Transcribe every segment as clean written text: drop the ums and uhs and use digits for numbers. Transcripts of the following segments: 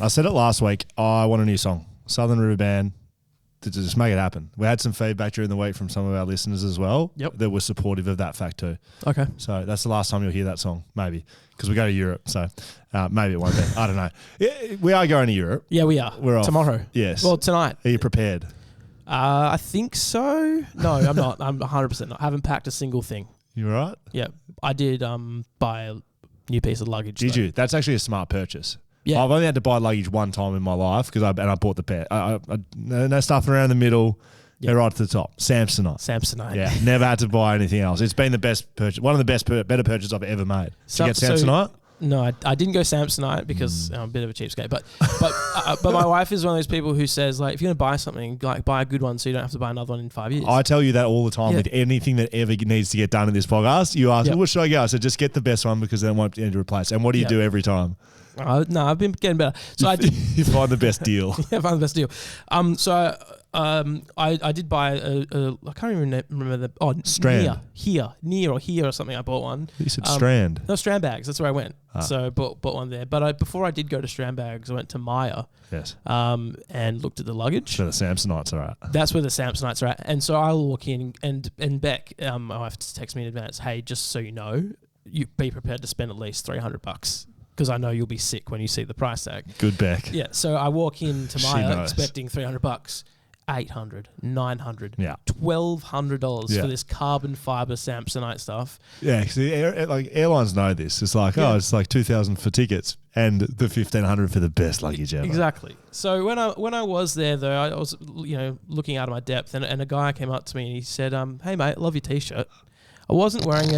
I said it last week. I want a new song. Southern River Band. To just make it happen. We had some feedback during the week from some of our listeners as well that were supportive of that fact too. Okay. So that's the last time you'll hear that song, maybe, because we go to Europe. So maybe it won't be. I don't know. We are going to Europe. Yeah, we are. We're off. Tomorrow. Yes. Well, tonight. Are you prepared? I think so. No, I'm not. I'm 100% not. I haven't packed a single thing. You all right? Yeah. I did buy a new piece of luggage. Did you? That's actually a smart purchase. Yeah. I've only had to buy luggage one time in my life because I bought the pair. No stuff around the middle. Yep. They're right to the top. Samsonite. Yeah. Never had to buy anything else. It's been the best purchase. One of the better purchases I've ever made. Did you get Samsonite? No, I didn't go Samsonite because I'm a bit of a cheapskate. But my wife is one of those people who says, like, if you're going to buy something, like, buy a good one so you don't have to buy another one in 5 years. I tell you that all the time with anything that ever needs to get done in this podcast. You ask, what should I go? I said, just get the best one because then it won't need to replace. And what do you do every time? No, I've been getting better. So I did. You find the best deal. Yeah, find the best deal. I did buy I can't even remember the Strand. Near or something. I bought one. You said Strand. No, Strand Bags. That's where I went. So bought one there. But before I did go to Strand Bags, I went to Maya. Yes. And looked at the luggage. So the Samsonites are at. That's where the Samsonites are at. And so I'll walk in and Beck, my wife texts me in advance. Hey, just so you know, you be prepared to spend at least $300. Because I know you'll be sick when you see the price tag. Good Beck. Yeah, so I walk into Maya expecting $300, $800, $900, $1,200 for this carbon fiber Samsonite stuff. Yeah, see, airlines know this. It's like, it's like $2,000 for tickets and the $1,500 for the best luggage ever. Exactly. So when I was there though, I was looking out of my depth, and a guy came up to me and he said, "Hey mate, love your t-shirt." I wasn't wearing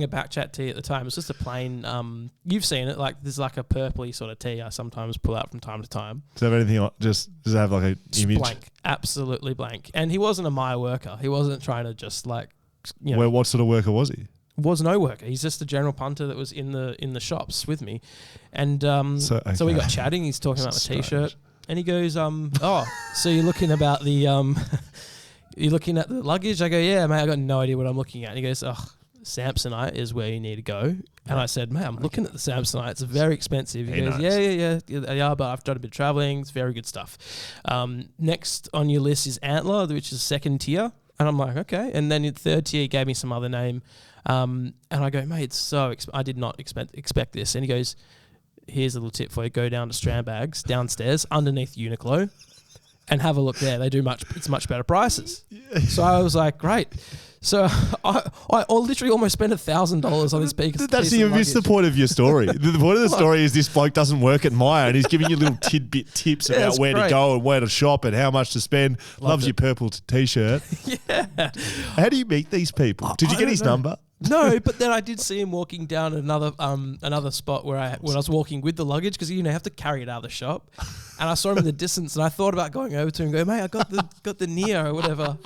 a BackChat tee at the time. It was just a plain, you've seen it, like there's like a purpley sort of tee I sometimes pull out from time to time. Does it have anything on, does it have like an image? Blank, absolutely blank. And he wasn't a Maya worker. He wasn't trying to just like, Well, what sort of worker was he? Was no worker. He's just a general punter that was in the shops with me. And so we got chatting. He's talking about the t-shirt. And he goes, so you're looking about the, you're looking at the luggage? I go, yeah, mate, I got no idea what I'm looking at. And he goes, Samsonite is where you need to go. And I said, mate, I'm looking at the Samsonite. It's very expensive. He goes, yeah, but I've done a bit of traveling. It's very good stuff. Next on your list is Antler, which is second tier. And I'm like, okay. And then in third tier, he gave me some other name. And I go, mate, it's so I did not expect this. And he goes, here's a little tip for you. Go down to Strand Bags, downstairs, underneath Uniqlo, and have a look there. They do it's much better prices. So I was like, great. So I literally almost spent $1,000 on this piece. You missed the point of your story. The point of the story is this bloke doesn't work at Myer and he's giving you little tidbit tips about where to go and where to shop and how much to spend. Loves your purple t-shirt. Yeah. How do you meet these people? Did you get his number? No, but then I did see him walking down another spot when I was walking with the luggage because you have to carry it out of the shop, and I saw him in the distance and I thought about going over to him and go, mate, I got the Neo or whatever.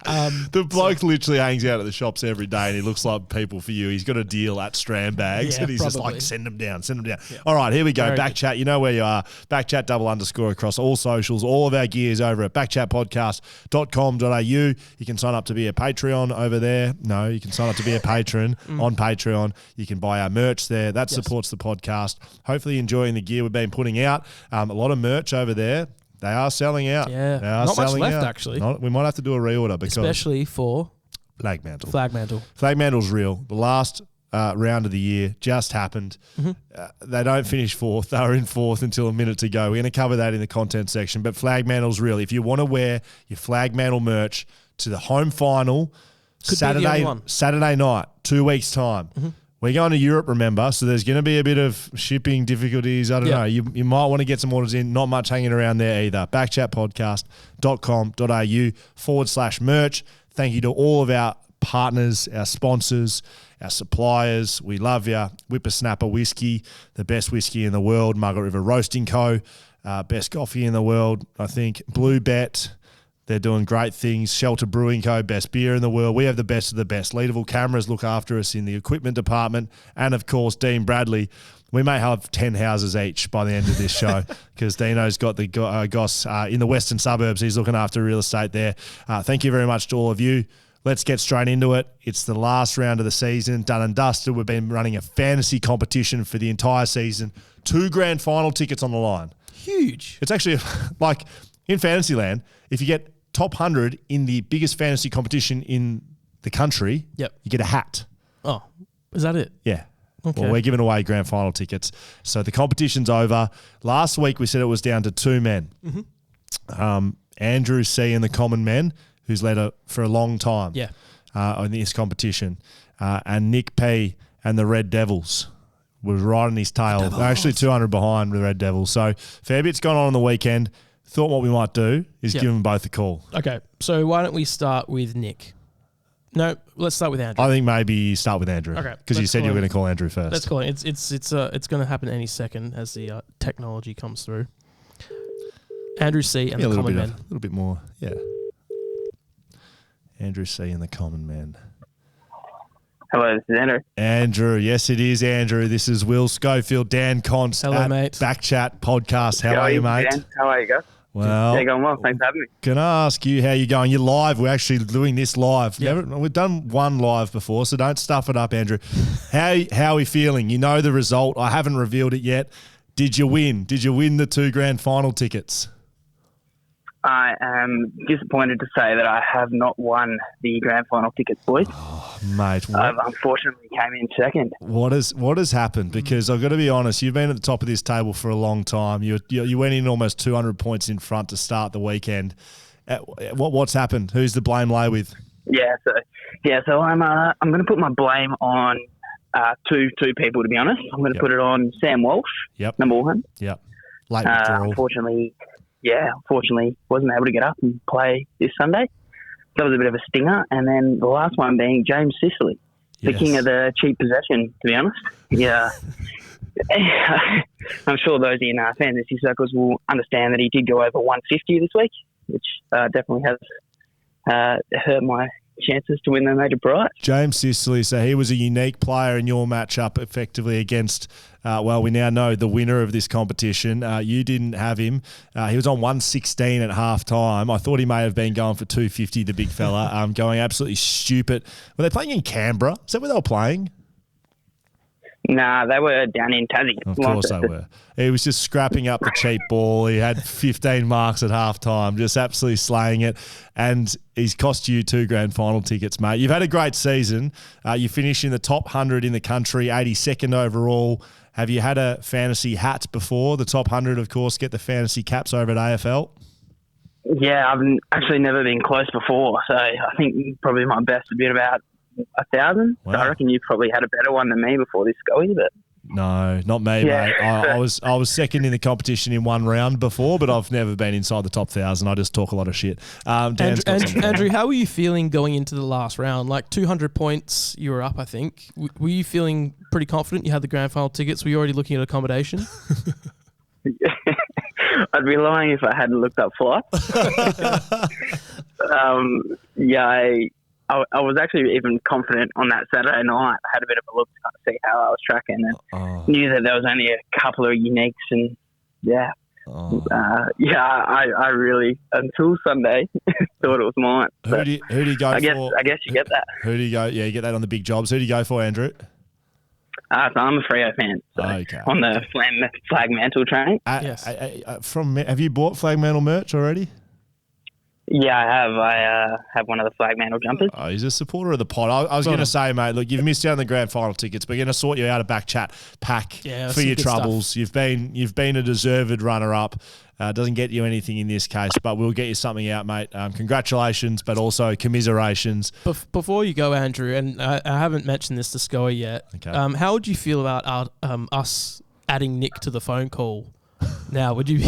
The bloke literally hangs out at the shops every day and he looks like people for you. He's got a deal at Strand Bags and he's just like, send them down. Yeah. All right, here we go. BackChat, you know where you are. BackChat __ across all socials. All of our gears over at backchatpodcast.com.au. You can sign up to be a Patreon over there. No, you can sign up to be a patron on Patreon. You can buy our merch there. That supports the podcast. Hopefully enjoying the gear we've been putting out. A lot of merch over there. They are selling out. Yeah. They are not selling much left, out. actually. We might have to do a reorder because especially for Flagmantle. Flagmantle's real. The last round of the year just happened. They don't finish fourth. They were in fourth until a minute to go. We're going to cover that in the content section. But Flagmantle's real. If you want to wear your Flagmantle merch to the home final, Saturday night, 2 weeks' time. We're going to Europe, remember, so there's going to be a bit of shipping difficulties. I don't know. You might want to get some orders in. Not much hanging around there either. backchatpodcast.com.au /merch. Thank you to all of our partners, our sponsors, our suppliers. We love you. Whippersnapper Whiskey, the best whiskey in the world. Margaret River Roasting Co., best coffee in the world, I think. Blue Bet. They're doing great things. Shelter Brewing Co., best beer in the world. We have the best of the best. Leaderville Cameras look after us in the equipment department. And, of course, Dean Bradley. We may have 10 houses each by the end of this show because Dino's got the goss in the western suburbs. He's looking after real estate there. Thank you very much to all of you. let's get straight into it. It's the last round of the season, done and dusted. We've been running a fantasy competition for the entire season. 2 grand final tickets on the line. Huge. It's actually like in Fantasyland, if you get top 100 in the biggest fantasy competition in the country, you get a hat. Oh, is that it? Yeah. Okay. Well, we're giving away grand final tickets. So the competition's over. Last week we said it was down to 2 men. Andrew C. and the Common Men, who's led for a long time in this competition, and Nick P. and the Red Devils was right on his tail. They're actually 200 behind the Red Devils. So fair bit's gone on the weekend. Thought what we might do is give them both a call. Okay, so why don't we start with Nick? No, let's start with Andrew. I think maybe start with Andrew. Okay. Because you said you were going to call Andrew first. Let's call it. It's going to happen any second as the technology comes through. Andrew C. and the Common Men. A little bit more, Andrew C. and the Common Men. Hello, this is Andrew. Andrew, yes, it is Andrew. This is Will Schofield, Dan Const. Hello, mate. BackChat podcast. How are you, mate? Dan? How are you, guys? Well, yeah, going well. Thanks for having me. Can I ask you how you're going? You're live. We're actually doing this live. Yep. We've done one live before, so don't stuff it up, Andrew. How are we feeling? You know the result. I haven't revealed it yet. Did you win? Did you win the 2 grand final tickets? I am disappointed to say that I have not won the grand final tickets, boys. Oh, mate. I unfortunately came in second. What has happened? Because I've got to be honest, you've been at the top of this table for a long time. You went in almost 200 points in front to start the weekend. What's happened? Who's the blame lay with? So I'm going to put my blame on two people, to be honest. I'm going to put it on Sam Walsh, number one. Yep. Late withdrawal. Unfortunately, wasn't able to get up and play this Sunday. That was a bit of a stinger. And then the last one being James Sicily, the king of the cheap possession, to be honest. Yeah. I'm sure those in fantasy circles will understand that he did go over 150 this week, which definitely has hurt my chances to win the major prize. James Sicily, so he was a unique player in your matchup effectively against, we now know the winner of this competition. You didn't have him. He was on 116 at half time. I thought he may have been going for 250, the big fella, going absolutely stupid. Were they playing in Canberra? Is that where they were playing? Nah, they were down in Tassie. Of course they were. He was just scrapping up the cheap ball. He had 15 marks at half time, just absolutely slaying it. And he's cost you 2 grand final tickets, mate. You've had a great season. You finished in the top 100 in the country, 82nd overall. Have you had a fantasy hat before? The top 100, of course, get the fantasy caps over at AFL. Yeah, I've actually never been close before. So I think probably my best would be about 1,000. Wow. So I reckon you probably had a better one than me before this goey, but no, not me, mate. I was second in the competition in one round before, but I've never been inside the top 1,000. I just talk a lot of shit. Andrew, how were you feeling going into the last round? Like 200 points, you were up, I think. Were you feeling pretty confident? You had the grand final tickets. Were you already looking at accommodation? I'd be lying if I hadn't looked up flights. I was actually even confident on that Saturday night. I had a bit of a look to kind of see how I was tracking and knew that there was only a couple of uniques and I really, until Sunday, thought it was mine. Who do you go for? I guess you get that. Who do you go? Yeah, you get that on the big jobs. Who do you go for, Andrew? So I'm a Freo fan. So on the flag mantle train. Yes. Have you bought flag mantle merch already? Yeah, I have. I have one of the flag mantle jumpers. Oh, he's a supporter of the pod. I was going to say, mate, look, you've missed out on the grand final tickets. We're going to sort you out a BackChat pack for your troubles. Stuff. You've been a deserved runner-up. Doesn't get you anything in this case, but we'll get you something out, mate. Congratulations, but also commiserations. Before you go, Andrew, and I haven't mentioned this to Scully yet, how would you feel about us adding Nick to the phone call? Now, would you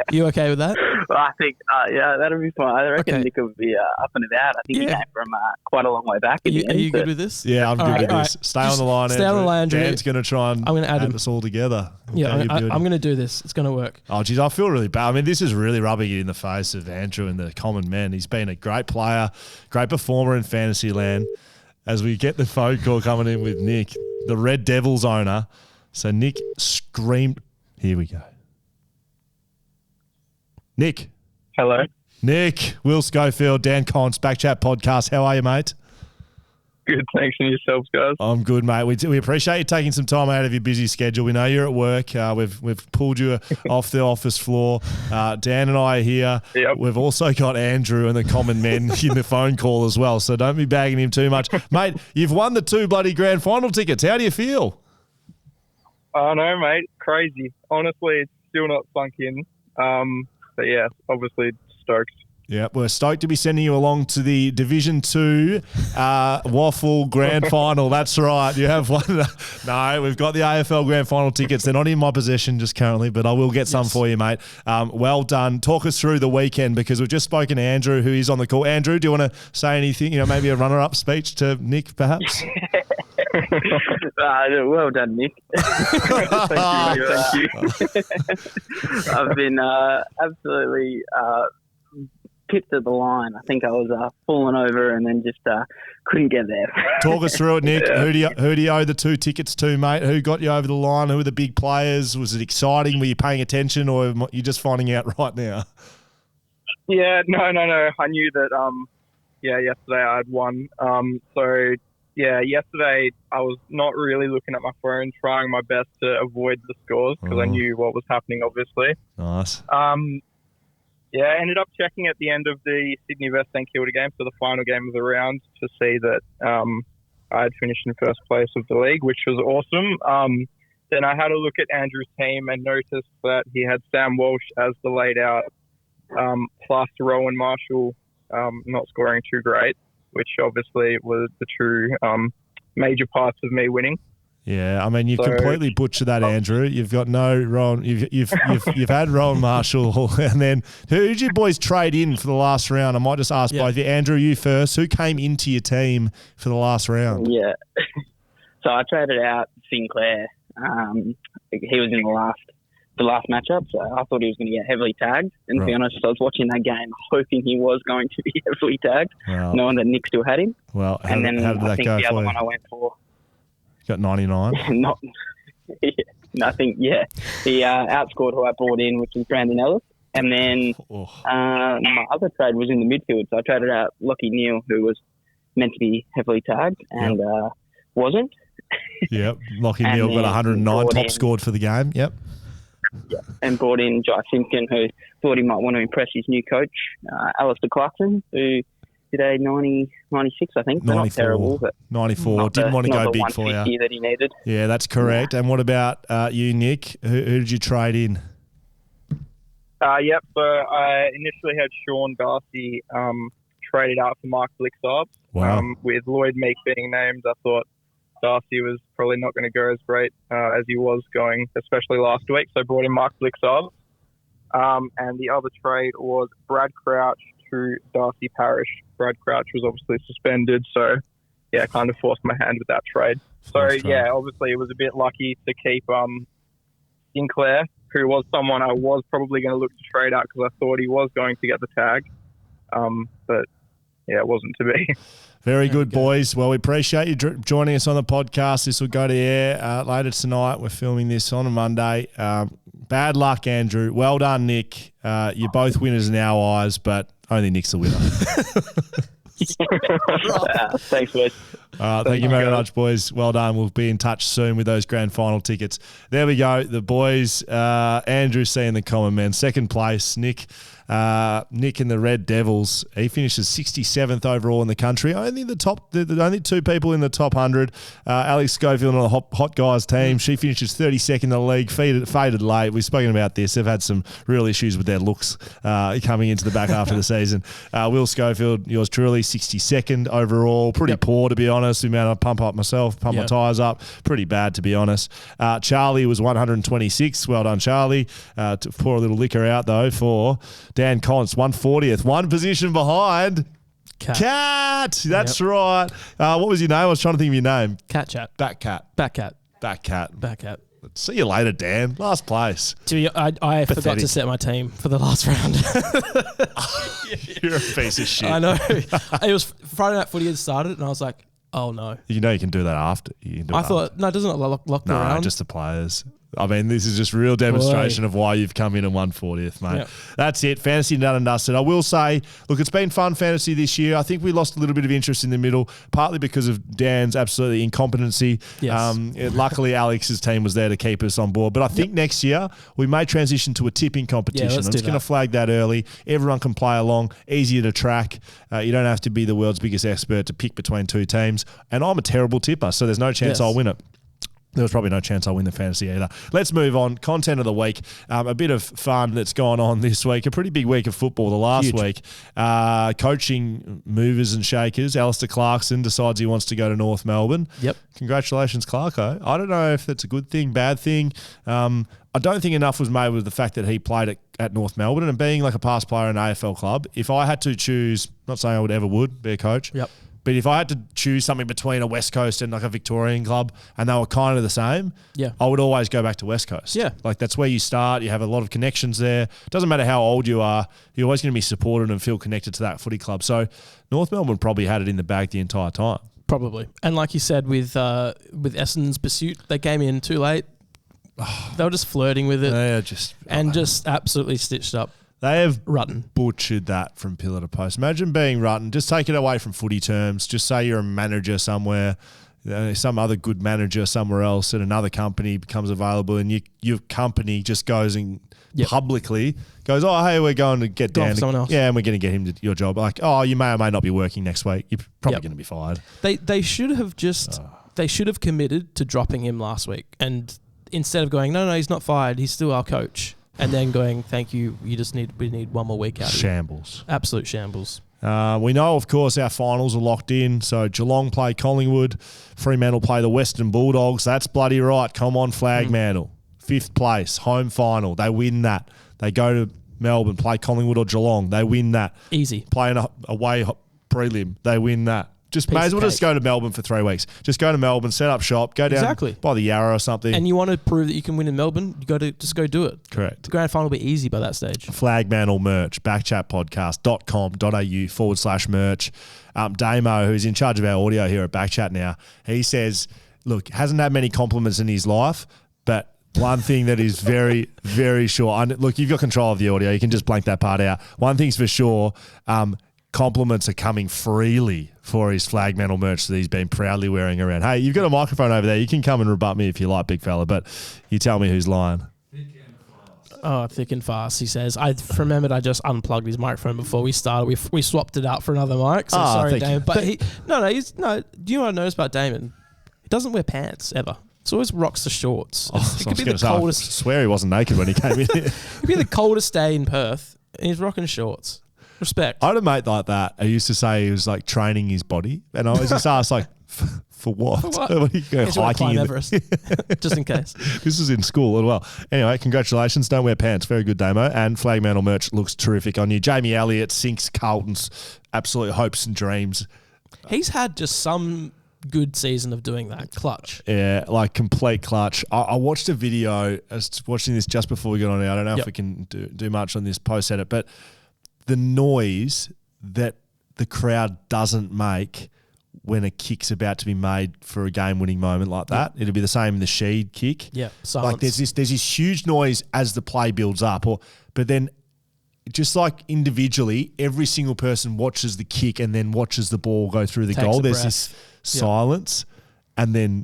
you okay with that? Well, I think, that'll be fine. I reckon Nick will be up and about. I think he came from quite a long way back. Are you good with this? Yeah, I'm good with this. Stay on the line, Andrew. Stay on the line, Andrew. Dan's going to try and add us all together. Yeah, I'm going to do this. It's going to work. Oh, geez, I feel really bad. I mean, this is really rubbing it in the face of Andrew and the Common Men. He's been a great player, great performer in Fantasyland. As we get the phone call coming in with Nick, the Red Devils owner. So Nick screamed. Here we go. Nick. Hello. Nick, Will Schofield, Dan Const, BackChat podcast. How are you, mate? Good, thanks, and yourselves, guys. I'm good, mate. We appreciate you taking some time out of your busy schedule. We know you're at work. We've pulled you off the office floor. Dan and I are here. Yep. We've also got Andrew and the common men in the phone call as well, so don't be bagging him too much. Mate, you've won the 2 bloody grand final tickets. How do you feel? I know, mate. Crazy. Honestly, it's still not sunk in. But yeah, obviously stoked. Yeah, we're stoked to be sending you along to the Division 2 Waffle Grand Final. That's right. You have one. No, we've got the AFL Grand Final tickets. They're not in my possession just currently, but I will get some for you, mate. Well done. Talk us through the weekend because we've just spoken to Andrew, who is on the call. Andrew, do you want to say anything? Maybe a runner-up speech to Nick, perhaps? Well done, Nick. Thank you. I've been absolutely pipped at the line. I think I was falling over and then just couldn't get there. Talk us through it, Nick. Yeah. Who do you owe the 2 tickets to, mate? Who got you over the line? Who were the big players? Was it exciting? Were you paying attention, or are you just finding out right now? Yeah, no. I knew that. Yesterday I had won. Yesterday I was not really looking at my phone, trying my best to avoid the scores because I knew what was happening, obviously. Nice. I ended up checking at the end of the Sydney vs St Kilda game, so the final game of the round, to see that I had finished in first place of the league, which was awesome. Then I had a look at Andrew's team and noticed that he had Sam Walsh as the laid out, plus Rowan Marshall not scoring too great, which obviously was the true major parts of me winning. Yeah, I mean, you've completely butchered that, Andrew. You've got no Rowan. You've had Rowan Marshall, and then who did you boys trade in for the last round? I might just ask both you, Andrew. You first. Who came into your team for the last round? Yeah, so I traded out Sinclair. He was in the last matchup, so I thought he was going to get heavily tagged. And to be honest, I was watching that game hoping he was going to be heavily tagged, knowing that Nick still had him. Well, how did that go the for other you? one I went for. Got 99? Nothing. Yeah. He outscored who I brought in, which was Brandon Ellis. And then my other trade was in the midfield. So I traded out Lockie Neal, who was meant to be heavily tagged and wasn't. Yep. Lockie Neal got 109, top scored for the game. Yep. Yeah. And brought in Jai Simpkin, who thought he might want to impress his new coach, Alistair Clarkson, who did a 96, I think. 94. Not terrible, but 94. Didn't want to go big for you. That he needed. Yeah, that's correct. Yeah. And what about you, Nick? Who did you trade in? So I initially had Sean Darcy traded out for Mark Blixarb. Wow. With Lloyd Meek being named, I thought Darcy was probably not going to go as great as he was going, especially last week. So I brought in Mark Blixarb. And the other trade was Brad Crouch to Darcy Parish. Brad Crouch was obviously suspended, so kind of forced my hand with that trade. So obviously it was a bit lucky to keep Sinclair, who was someone I was probably going to look to trade out because I thought he was going to get the tag, but it wasn't to be. Very good, boys. Well, we appreciate you joining us on the podcast. This will go to air later tonight. We're filming this on a Monday. Bad luck, Andrew. Well done, Nick. You're both winners in our eyes, but only Nick's the winner. Thanks, boys. Thank you very much, boys. Well done. We'll be in touch soon with those grand final tickets. There we go. The boys, Andrew C and the common men. Second place, Nick. Nick and the Red Devils. He finishes 67th overall in the country. Only the only 2 people in the top 100. Alex Schofield on the hot guys team. She finishes 32nd in the league. Faded late. We've spoken about this. They've had some real issues with their looks coming into the back half of the season. Will Schofield, yours truly, 62nd overall. Pretty poor, to be honest. The amount I pump my tyres up. Pretty bad, to be honest. Charlie was 126. Well done, Charlie. To pour a little liquor out, though, for Dan Const, 140th. One position behind. Cat. That's right. What was your name? I was trying to think of your name. BackChat. BackChat. See you later, Dan. Last place. I forgot to set my team for the last round. You're a piece of shit. I know. It was Friday Night Footy had started, and I was like, oh, no. You know you can do that after. I thought, no, doesn't it lock the round? No, just the players. I mean, this is just real demonstration of why you've come in and won 40th, mate. Yep. That's it. Fantasy done and dusted. I will say, look, it's been fun fantasy this year. I think we lost a little bit of interest in the middle, partly because of Dan's absolutely incompetency. Yes. Luckily, Alex's team was there to keep us on board. But I think next year we may transition to a tipping competition. I'm just going to flag that early. Everyone can play along, easier to track. You don't have to be the world's biggest expert to pick between two teams. And I'm a terrible tipper, so there's no chance I'll win it. There was probably no chance I'll win the fantasy either. Let's move on. Content of the week. A bit of fun that's gone on this week. A pretty big week of football the last week. Coaching movers and shakers. Alistair Clarkson decides he wants to go to North Melbourne. Yep. Congratulations, Clarko. I don't know if that's a good thing, bad thing. I don't think enough was made with the fact that he played at North Melbourne and being like a past player in an AFL club. If I had to choose, not saying I would be a coach. Yep. But if I had to choose something between a West Coast and like a Victorian club and they were kind of the same, I would always go back to West Coast. Yeah. Like that's where you start. You have a lot of connections there. It doesn't matter how old you are. You're always going to be supported and feel connected to that footy club. So North Melbourne probably had it in the bag the entire time. Probably. And like you said, with Essendon's pursuit, they came in too late. They were just flirting with it. They are just absolutely stitched up. They have Rutton butchered that from pillar to post. Imagine being Rutton. Just take it away from footy terms. Just say you're a manager somewhere, some other good manager somewhere else, and another company becomes available, and your company just goes and publicly goes, "Oh, hey, we're going to get Dan. Someone else. Yeah, and we're going to get him to your job." Like, "Oh, you may or may not be working next week. You're probably going to be fired." They should have they should have committed to dropping him last week, and instead of going, no, he's not fired. He's still our coach. And then going, thank you. We need one more week out of you. Shambles. Absolute shambles. We know, of course, our finals are locked in. So Geelong play Collingwood. Fremantle play the Western Bulldogs. That's bloody right. Come on, Flagmantle. 5th place, home final. They win that. They go to Melbourne, play Collingwood or Geelong. They win that. Easy. Play an away prelim. They win that. May as well just go to Melbourne for 3 weeks. Just go to Melbourne, set up shop, go down by the Yarra or something. And you want to prove that you can win in Melbourne, you got to just go do it. Correct. The grand final will be easy by that stage. Flagmantle merch, backchatpodcast.com.au/merch. Damo, who's in charge of our audio here at BackChat now, he says, look, hasn't had many compliments in his life, but one thing that is very, very sure. Look, you've got control of the audio. You can just blank that part out. One thing's for sure, compliments are coming freely for his Flagmantle merch that he's been proudly wearing around. Hey, you've got a microphone over there. You can come and rebut me if you like, big fella, but you tell me who's lying. Thick and fast. Oh, thick and fast, he says. I remembered I just unplugged his microphone before we started. We swapped it out for another mic, so sorry, Damon. But do you know what I noticed about Damon? He doesn't wear pants, ever. It's always rocks the shorts. It could be the coldest. I swear he wasn't naked when he came in here. It could be the coldest day in Perth, and he's rocking shorts. Respect. I had a mate like that. I used to say he was like training his body, and I always just asked like, for what? For what? When you go hiking in Everest, just in case. This is in school as well. Anyway, congratulations. Don't wear pants. Very good, Damo. And Flagmantle merch looks terrific on you. Jamie Elliott sinks Carlton's absolute hopes and dreams. He's had just some good season of doing that. Clutch. Yeah, like complete clutch. I watched a video. I was watching this just before we got on here. I don't know if we can do much on this post-edit, but the noise that the crowd doesn't make when a kick's about to be made for a game-winning moment like that. It'll be the same in the Sheed kick. Yeah, silence. Like there's this huge noise as the play builds up, but then just like individually, every single person watches the kick and then watches the ball go through the goal. There's this silence and then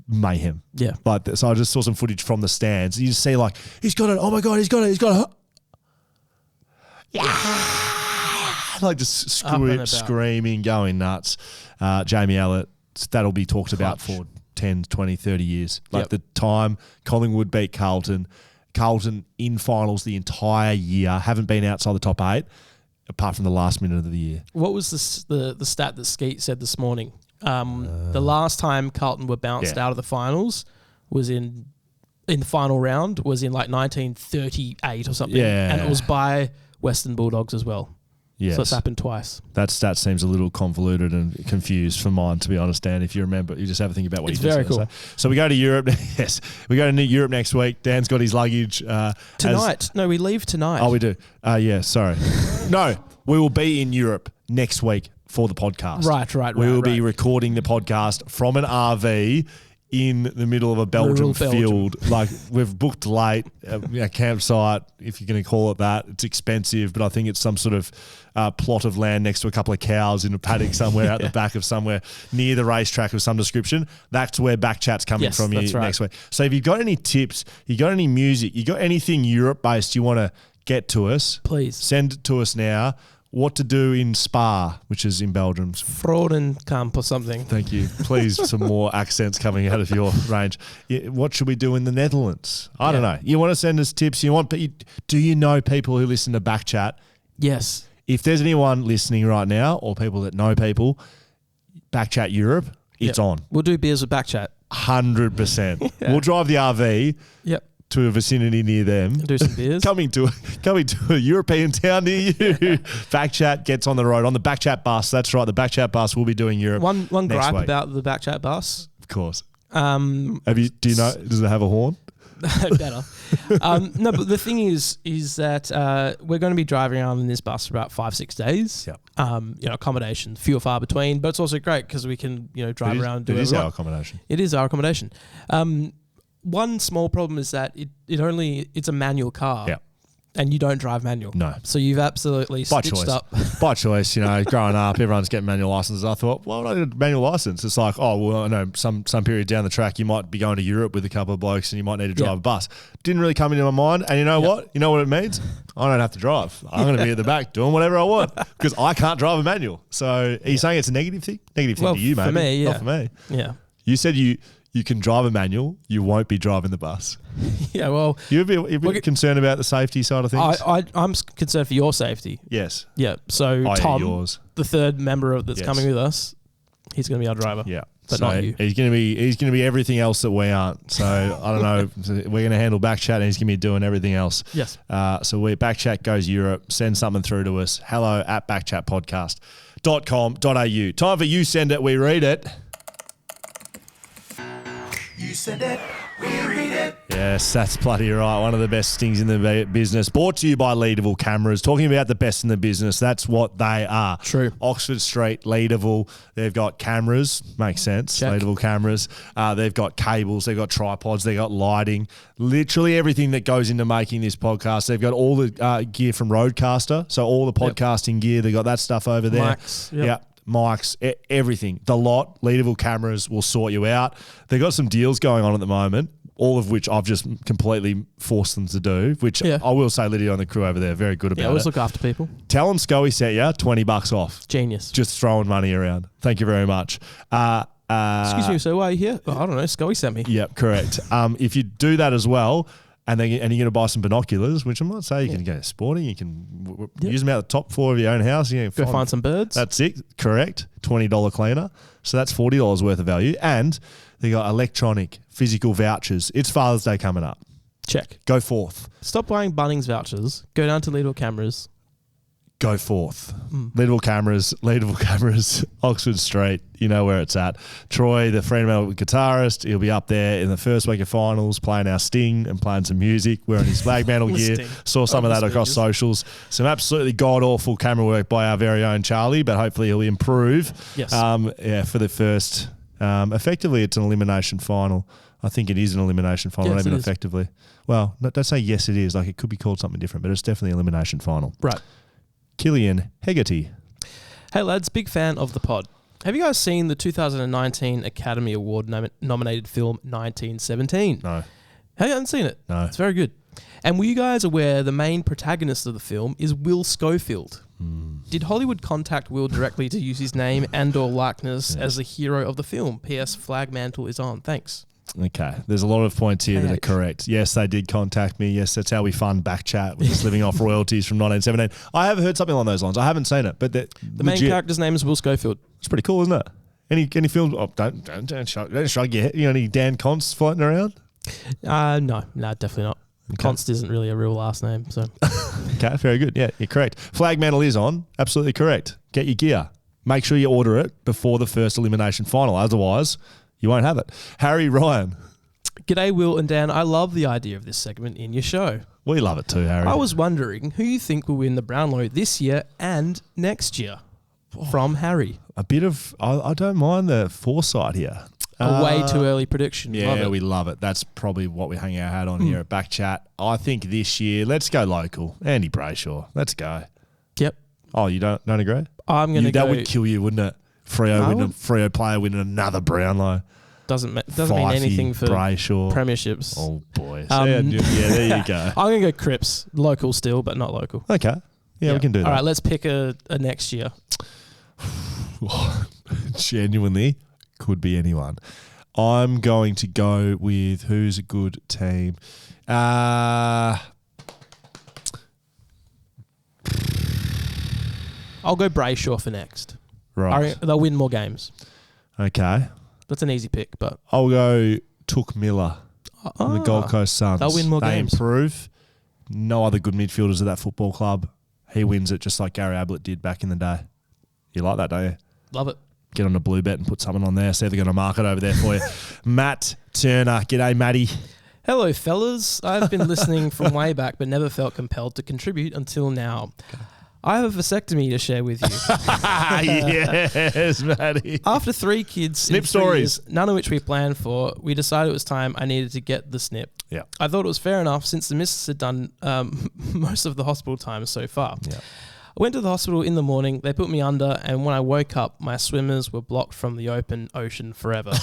mayhem. Yeah. Like so I just saw some footage from the stands. You just see like, he's got it. Oh my God, he's got it. Yeah. Like just screaming, going nuts. Jamie Elliott, that'll be talked about for 10, 20, 30 years. Like the time Collingwood beat Carlton in finals the entire year, haven't been outside the top 8, apart from the last minute of the year. What was the stat that Skeet said this morning? The last time Carlton were bounced out of the finals was in the final round, was in like 1938 or something. Yeah. And it was by Western Bulldogs as well. Yes. So it's happened twice. That stat seems a little convoluted and confused for mine, to be honest, Dan. If you remember, you just have a think about what you just said. It's very cool. So we go to Europe. Yes, we go to Europe next week. Dan's got his luggage. Tonight. No, we leave tonight. Oh, we do. Yeah, sorry. No, we will be in Europe next week for the podcast. Right. We will be recording the podcast from an RV in the middle of a Belgian field. Like, we've booked late, a campsite, if you're going to call it that. It's expensive, but I think it's some sort of plot of land next to a couple of cows in a paddock somewhere out the back of somewhere near the racetrack of some description. That's where BackChat's coming from you next week. So if you've got any tips, you got any music, you got anything Europe-based you want to get to us, please send it to us now. What to do in Spa, which is in Belgium. Fraudenkamp or something. Thank you. Please, some more accents coming out of your range. What should we do in the Netherlands? I don't know. You want to send us tips? Do you know people who listen to BackChat? Yes. If there's anyone listening right now or people that know people, BackChat Europe, it's on. We'll do beers with BackChat. 100%. We'll drive the RV. Yep. To a vicinity near them. Do some beers. coming to a European town near you. BackChat gets on the road on the BackChat bus. That's right. The BackChat bus will be doing Europe. One gripe about the BackChat bus. Of course. Do you know? Does it have a horn? Better. No, but the thing is that we're going to be driving around in this bus for about 5-6 days. Yep. Accommodation few or far between, but it's also great because we can drive around. It is our accommodation. It is our accommodation. One small problem is that it's a manual car, and you don't drive manual. No, so you've absolutely stitched up. By choice, growing up, everyone's getting manual licenses. I thought, why would I need a manual license? It's like, oh well, I know some period down the track you might be going to Europe with a couple of blokes, and you might need to drive a bus. Didn't really come into my mind, and you know what? You know what it means? I don't have to drive. I'm going to be at the back doing whatever I want because I can't drive a manual. So, are you saying it's a negative thing? Negative thing to you, maybe? For me, not for me. Yeah. You said you can drive a manual, you won't be driving the bus. Yeah, well... You'd be concerned about the safety side of things? I'm concerned for your safety. Yes. Yeah, so Tom, the third member that's coming with us, he's going to be our driver. Yeah. But not you. He's going to be everything else that we aren't. So, I don't know. We're going to handle BackChat and he's going to be doing everything else. Yes. So, BackChat goes Europe. Send something through to us. hello@backchatpodcast.com.au. Time for You Send It, We Read It. You send it, we read it. Yes, that's bloody right. One of the best things in the business. Brought to you by Leaderville Cameras. Talking about the best in the business. That's what they are. True. Oxford Street, Leaderville. They've got cameras. Makes sense. Check. Leaderville Cameras. They've got cables. They've got tripods. They've got lighting. Literally everything that goes into making this podcast. They've got all the gear from Roadcaster. So all the podcasting gear. They've got that stuff over there. Mics. Yep. Mics, everything. The lot, Leaderville Cameras will sort you out. They've got some deals going on at the moment, all of which I've just completely forced them to do, which I will say Lydia and the crew over there are very good about it. Yeah, always look after people. Tell them Scully sent you $20 off. Genius. Just throwing money around. Thank you very much. Excuse me, so why are you here? I don't know, Scully sent me. Yep, correct. If you do that as well, and you're going to buy some binoculars, which I might say you can go sporting. You can use them out the top floor of your own house. You can find some birds. That's it. Correct. $20 cleaner. So that's $40 worth of value. And they got electronic physical vouchers. It's Father's Day coming up. Check. Go forth. Stop buying Bunnings vouchers. Go down to Leaderville Cameras. Go forth. Leaderville Cameras, Oxford Street. You know where it's at. Troy, the Fremantle guitarist, he'll be up there in the first week of finals playing our Sting and playing some music, wearing his flag mantle gear. Saw some of that across socials. Some absolutely god-awful camera work by our very own Charlie, but hopefully he'll improve. Yes. For the first, effectively it's an elimination final. I think it is an elimination final, not even effectively. Well, don't say yes it is. Like it could be called something different, but it's definitely an elimination final. Right. Killian Hegarty. Hey lads, big fan of the pod. Have you guys seen the 2019 Academy Award nominated film 1917? No. Have you haven't seen it? No. It's very good. And were you guys aware the main protagonist of the film is Will Schofield? Did Hollywood contact Will directly to use his name and or likeness as the hero of the film? P.S. Flag mantle is on. Thanks. Okay, there's a lot of points here that are correct. Yes, they did contact me. Yes, that's how we fund BackChat. We're just living off royalties from 1917. I have heard something along those lines. I haven't seen it, but the main character's name is Will Schofield. It's pretty cool, isn't it? Any films? Oh, don't shrug your head. You know any Dan Const floating around? No, definitely not. Okay. Const isn't really a real last name, so. Okay, very good. Yeah, you're correct. Flag mantle is on. Absolutely correct. Get your gear. Make sure you order it before the first elimination final. Otherwise, you won't have it. Harry Ryan. G'day, Will and Dan. I love the idea of this segment in your show. We love it too, Harry. I was wondering who you think will win the Brownlow this year and next year. From Harry. A bit of, I don't mind the foresight here. A way too early prediction. Yeah, we love it. That's probably what we hang our hat on here at BackChat. I think this year, let's go local. Andy Brayshaw. Let's go. Yep. Oh, you don't agree? I'm going to go. That would kill you, wouldn't it? Freo player winning another Brownlow. Doesn't mean anything for Brayshaw. Premierships. Oh, boy. Yeah, there you go. I'm going to go Cripps. Local still, but not local. Okay. Yeah, we can do that. All right, let's pick a next year. Genuinely, could be anyone. I'm going to go with who's a good team. I'll go Brayshaw for next. Right. They'll win more games. Okay. That's an easy pick, but I'll go Took Miller from the Gold Coast Suns. They'll win more games. They improve. No other good midfielders at that football club. He wins it just like Gary Ablett did back in the day. You like that, don't you? Love it. Get on a blue bet and put something on there. See if they're going to mark it over there for you. Matt Turner. G'day, Matty. Hello, fellas. I've been listening from way back, but never felt compelled to contribute until now. Okay. I have a vasectomy to share with you. Yes, Matty. After 3 kids, snip stories, years, none of which we planned for, we decided it was time I needed to get the snip. Yeah, I thought it was fair enough since the missus had done most of the hospital time so far. Yeah. I went to the hospital in the morning. They put me under, and when I woke up, my swimmers were blocked from the open ocean forever.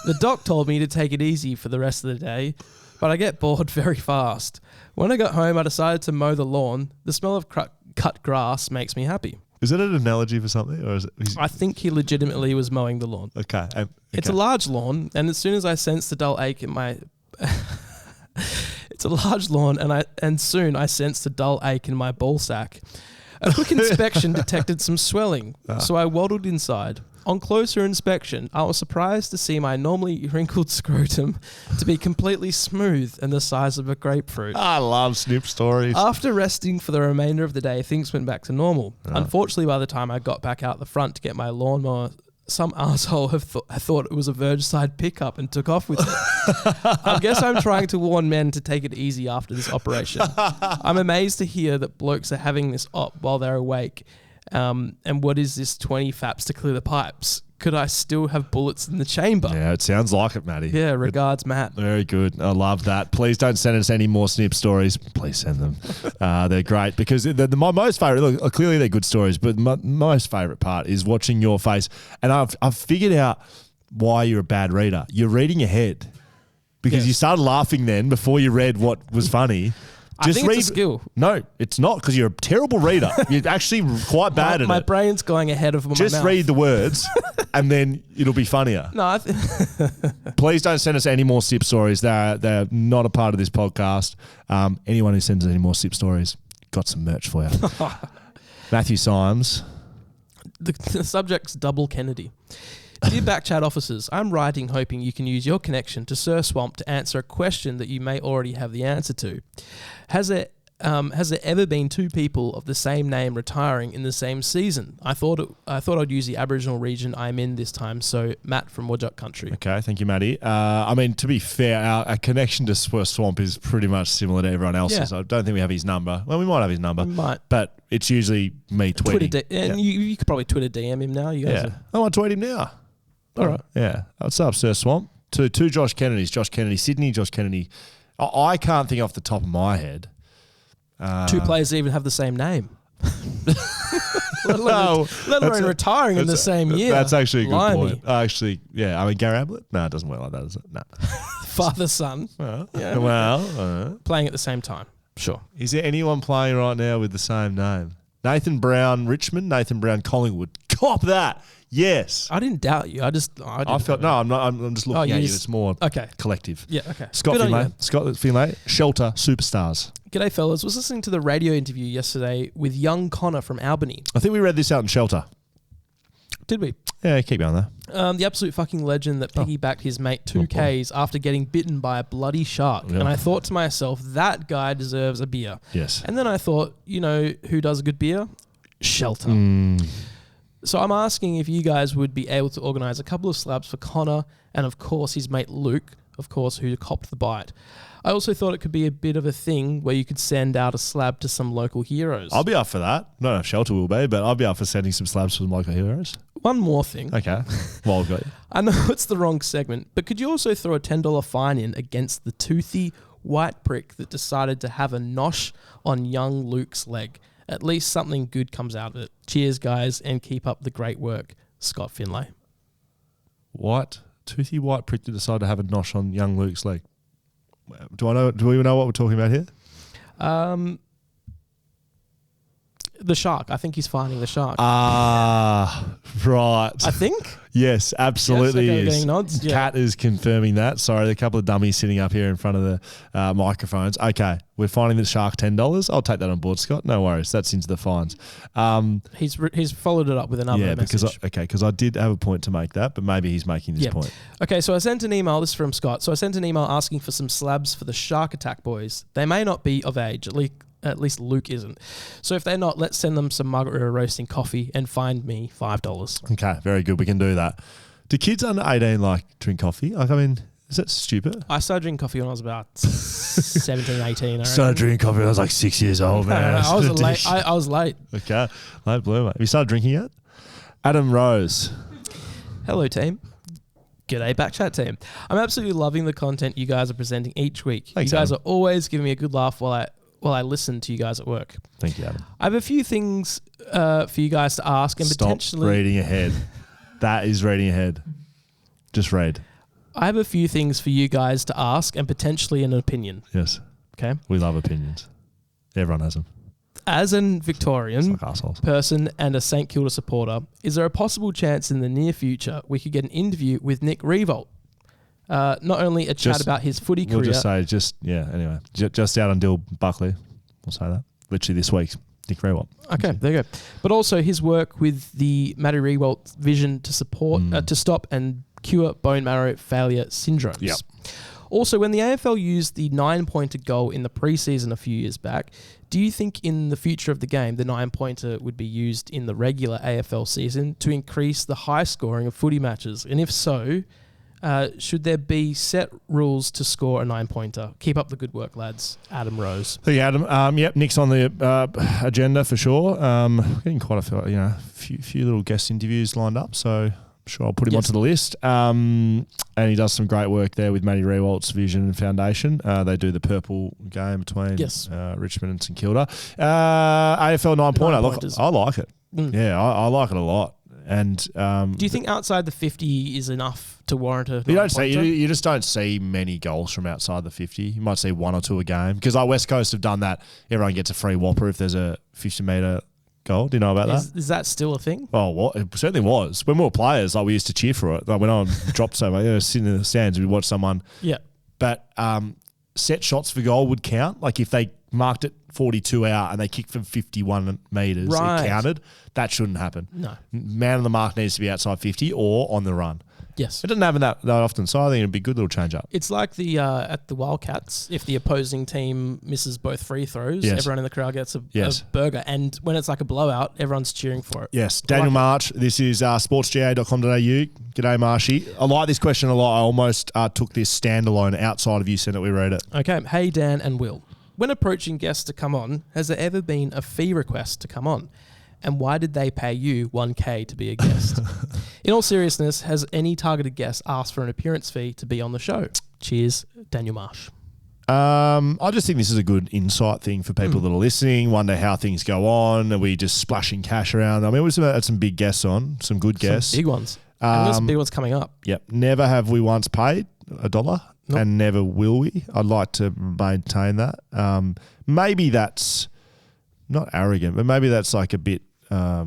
The doc told me to take it easy for the rest of the day, but I get bored very fast. When I got home, I decided to mow the lawn. The smell of cut grass makes me happy. Is it an analogy for something, or is it? I think he legitimately was mowing the lawn. Okay. It's a large lawn, and as soon as I sensed the dull ache in my, it's a large lawn, and soon I sensed a dull ache in my ball sack. A quick inspection detected some swelling, so I waddled inside. On closer inspection, I was surprised to see my normally wrinkled scrotum to be completely smooth and the size of a grapefruit. I love snip stories. After resting for the remainder of the day, things went back to normal. Unfortunately, by the time I got back out the front to get my lawnmower, some arsehole thought it was a Vergeside pickup and took off with it. I guess I'm trying to warn men to take it easy after this operation. I'm amazed to hear that blokes are having this op while they're awake. And what is this 20 faps to clear the pipes? Could I still have bullets in the chamber? Yeah, it sounds like it, Matty. Yeah, regards, Matt. Very good. I love that. Please don't send us any more snip stories. Please send them. They're great because my most favourite, look, clearly they're good stories, but my most favourite part is watching your face. And I've figured out why you're a bad reader. You're reading ahead because you started laughing then before you read what was funny. I think it's a skill. No, it's not because you're a terrible reader. You're actually quite bad at it. My brain's going ahead of my mouth. Just read the words and then it'll be funnier. No, Please don't send us any more sip stories. They're not a part of this podcast. Anyone who sends us any more sip stories, got some merch for you. Matthew Symes. The subject's double Kennedy. Dear BackChat officers, I'm writing hoping you can use your connection to Sir Swamp to answer a question that you may already have the answer to. Has there ever been 2 people of the same name retiring in the same season? I thought I'd use the Aboriginal region I'm in this time. So Matt from Wodjuk Country. Okay, thank you, Matty. I mean, to be fair, our connection to Sir Swamp is pretty much similar to everyone else's. Yeah. I don't think we have his number. Well, we might have his number. We might. But it's usually me tweeting. And you could probably Twitter DM him now. You guys I want to tweet him now. All right. Yeah. What's up, Sir Swamp? Two Josh Kennedys. Josh Kennedy, Sydney, Josh Kennedy. I can't think off the top of my head. 2 players even have the same name. let alone retiring in the same year. That's actually a good point. Actually, yeah. I mean, Gary Ablett? No, it doesn't work like that, does it? No. Father, son. Playing at the same time. Sure. Is there anyone playing right now with the same name? Nathan Brown, Richmond. Nathan Brown, Collingwood. Cop that. Yes. I didn't doubt you. I'm just looking at you. It's more collective. Yeah, okay. Scott Finlay, Shelter Superstars. G'day, fellas. Was listening to the radio interview yesterday with young Connor from Albany. I think we read this out in Shelter. Did we? Yeah, keep going there. The absolute fucking legend that piggybacked his mate 2Ks after getting bitten by a bloody shark. Yeah. And I thought to myself, that guy deserves a beer. Yes. And then I thought, you know who does a good beer? Shelter. So I'm asking if you guys would be able to organise a couple of slabs for Connor and, of course, his mate Luke, of course, who copped the bite. I also thought it could be a bit of a thing where you could send out a slab to some local heroes. I'll be up for that. I don't know if Shelter will be, but I'll be up for sending some slabs to some local heroes. One more thing. Okay. Well, I've got you. I know it's the wrong segment, but could you also throw a $10 fine in against the toothy white prick that decided to have a nosh on young Luke's leg? At least something good comes out of it. Cheers, guys, and keep up the great work. Scott Finlay. What? Toothy white prick that decided to have a nosh on young Luke's leg. Do we know what we're talking about here? The shark. I think he's finding the shark. Right. I think. Yes, absolutely yes, okay, is. getting nods. Yeah. Kat is confirming that. Sorry, there are a couple of dummies sitting up here in front of the microphones. Okay, we're finding the shark $10. I'll take that on board, Scott. No worries. That's into the fines. He's followed it up with another message. Because I did have a point to make that, but maybe he's making this point. Okay, so I sent an email. This is from Scott. So I sent an email asking for some slabs for the Shark Attack boys. They may not be of age. At least Luke isn't. So if they're not, let's send them some Margaret roasting coffee and find me $5. Okay, very good. We can do that. Do kids under 18 drink coffee? Is that stupid? I started drinking coffee when I was about 17, 18. Started drinking coffee when I was like 6 years old, man. I was late. I was late. Okay, late bloomer. Have you started drinking yet? Adam Rose. Hello, team. G'day, BackChat team. I'm absolutely loving the content you guys are presenting each week. Thanks, you guys Adam. are always giving me a good laugh while I listen to you guys at work. Thank you, Adam. I have a few things for you guys to ask and potentially... Stop reading ahead. That is reading ahead. Just read. I have a few things for you guys to ask and potentially an opinion. Yes. Okay. We love opinions. Everyone has them. As an Victorian person and a St Kilda supporter, is there a possible chance in the near future we could get an interview with Nick Riewoldt? Not only a chat about his footy career. We'll just say, anyway. Just out on Dill Buckley. We'll say that. Literally this week. Nick Riewoldt. Okay, there you go. But also his work with the Matty Riewoldt vision to support, to stop and cure bone marrow failure syndromes. Yep. Also, when the AFL used the 9-pointer goal in the preseason a few years back, do you think in the future of the game, the 9-pointer would be used in the regular AFL season to increase the high scoring of footy matches? And if so, should there be set rules to score a 9-pointer? Keep up the good work, lads. Adam Rose. Thank you, Adam. Yep, Nick's on the agenda for sure. Getting quite a few little guest interviews lined up, so I'm sure I'll put him onto the list. And he does some great work there with Matty Riewoldt's Vision Foundation. They do the purple game between Richmond and St Kilda. AFL 9-pointer. Look, I like it. Yeah, I like it a lot. And do you think outside the 50 is enough to warrant a? You just don't see many goals from outside the 50. You might see one or two a game because our West Coast have done that. Everyone gets a free whopper if there's a 50-metre goal. Do you know about that? Is that still a thing? Oh, it certainly was. When we were players, we used to cheer for it. When I dropped so much, sitting in the stands, we'd watch someone. Yeah. But set shots for goal would count. Like if they marked it 42 out and they kicked from 51 metres, it counted. That shouldn't happen. No. Man on the mark needs to be outside 50 or on the run. Yes. It doesn't happen that often, so I think it'd be a good little change up. It's like the at the Wildcats, if the opposing team misses both free throws, everyone in the crowd gets a burger. And when it's like a blowout, everyone's cheering for it. Yes. Daniel March, this is sportsga.com.au. G'day, Marshy. I like this question a lot. I almost took this standalone outside of you sent it. We read it. Okay. Hey, Dan and Will. When approaching guests to come on, has there ever been a fee request to come on? And why did they pay you $1,000 to be a guest? In all seriousness, has any targeted guest asked for an appearance fee to be on the show? Cheers, Daniel Marsh. I just think this is a good insight thing for people that are listening, wonder how things go on. Are we just splashing cash around? I mean, we've had some big guests on, some good guests. Some big ones. And there's some big ones coming up. Yep. Never have we once paid $1 and never will we. I'd like to maintain that. Maybe that's not arrogant, but maybe that's like a bit, I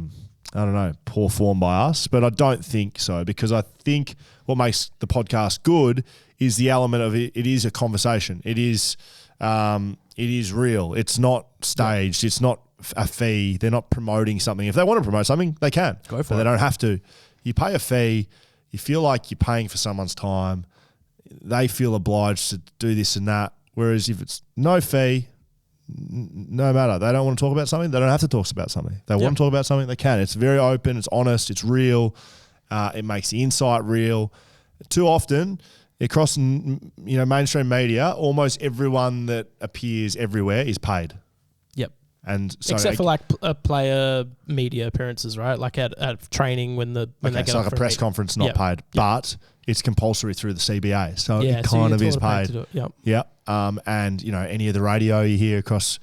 don't know, poor form by us. But I don't think so, because I think what makes the podcast good is the element of it. It is a conversation. It is real. It's not staged. It's not a fee. They're not promoting something. If they want to promote something, they can. Go for it. They don't have to. You pay a fee. You feel like you're paying for someone's time. They feel obliged to do this and that. Whereas if it's no fee, no matter. They don't want to talk about something, they don't have to talk about something. They want to talk about something, they can. It's very open, it's honest, it's real. It makes the insight real. Too often, across mainstream media, almost everyone that appears everywhere is paid. Yep. And so except for like player media appearances, right? Like at training when they get so like a press conference, not paid, but it's compulsory through the CBA, so it kind of is paid. Yep. And any of the radio you hear across,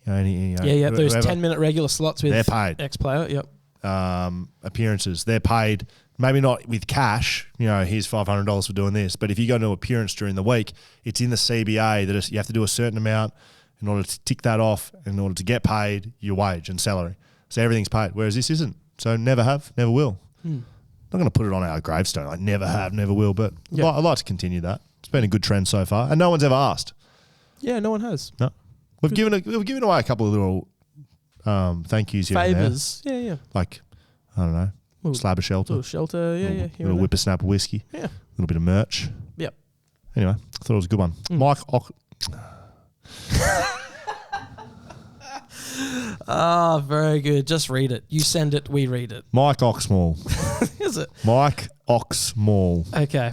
those 10-minute regular slots with they're paid. Ex-player. Yep. Appearances, they're paid. Maybe not with cash. Here's $500 for doing this. But if you go to an appearance during the week, it's in the CBA that you have to do a certain amount in order to tick that off, in order to get paid your wage and salary. So everything's paid, whereas this isn't. So never have, never will. Not going to put it on our gravestone. I never have, never will. But I'd like to continue that. It's been a good trend so far, and no one's ever asked. Yeah, no one has. No, we've given away a couple of little thank yous here favors. And there. Yeah. Like I don't know, slab of shelter, little shelter. Yeah, little whippersnapper whiskey. Yeah, a little bit of merch. Yep. Anyway, I thought it was a good one. Mike. Very good. Just read it. You send it, we read it. Mike Oxmall. Is it? Mike Oxmall. Okay.